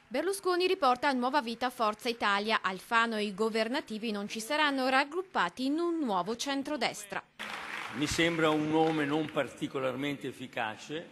Berlusconi riporta nuova vita a Forza Italia. Alfano e i governativi non ci saranno, raggruppati in un nuovo centrodestra. Mi sembra un nome non particolarmente efficace,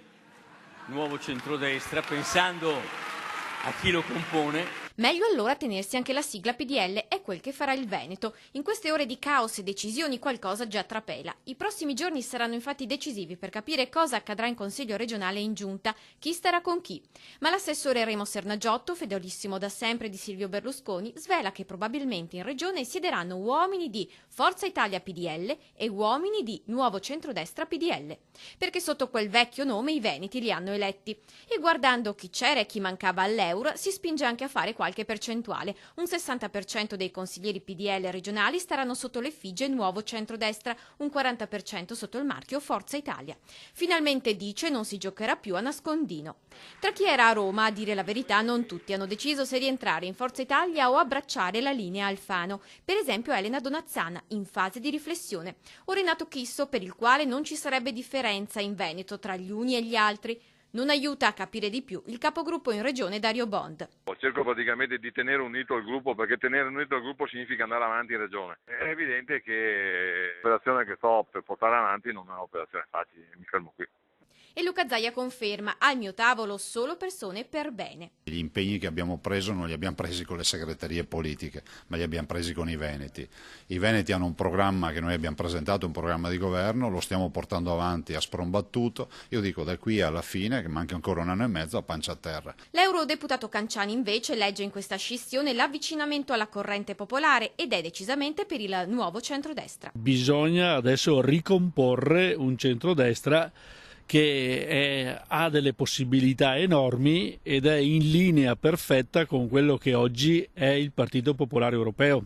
nuovo centrodestra, pensando a chi lo compone. Meglio allora tenersi anche la sigla PDL, è quel che farà il Veneto. In queste ore di caos e decisioni qualcosa già trapela. I prossimi giorni saranno infatti decisivi per capire cosa accadrà in Consiglio regionale e in Giunta, chi starà con chi. Ma l'assessore Remo Sernagiotto, fedelissimo da sempre di Silvio Berlusconi, svela che probabilmente in regione siederanno uomini di Forza Italia PDL e uomini di Nuovo Centrodestra PDL. Perché sotto quel vecchio nome i veneti li hanno eletti. E guardando chi c'era e chi mancava all'euro, si spinge anche a fare qualche percentuale. Un 60% dei consiglieri PDL regionali staranno sotto l'effigie Nuovo Centrodestra, un 40% sotto il marchio Forza Italia. Finalmente, dice, non si giocherà più a nascondino. Tra chi era a Roma, a dire la verità, non tutti hanno deciso se rientrare in Forza Italia o abbracciare la linea Alfano. Per esempio Elena Donazzana, in fase di riflessione, o Renato Chisso, per il quale non ci sarebbe differenza in Veneto tra gli uni e gli altri. Non aiuta a capire di più il capogruppo in regione Dario Bond. Cerco praticamente di tenere unito il gruppo, perché tenere unito il gruppo significa andare avanti in regione. È evidente che l'operazione che sto per portare avanti non è un'operazione facile, mi fermo qui. E Luca Zaia conferma: al mio tavolo solo persone per bene. Gli impegni che abbiamo preso non li abbiamo presi con le segreterie politiche, ma li abbiamo presi con i veneti. I veneti hanno un programma che noi abbiamo presentato, un programma di governo, lo stiamo portando avanti a sprombattuto. Io dico da qui alla fine, che manca ancora un anno e mezzo, a pancia a terra. L'eurodeputato Canciani invece legge in questa scissione l'avvicinamento alla corrente popolare ed è decisamente per il nuovo centrodestra. Bisogna adesso ricomporre un centrodestra che ha delle possibilità enormi ed è in linea perfetta con quello che oggi è il Partito Popolare Europeo.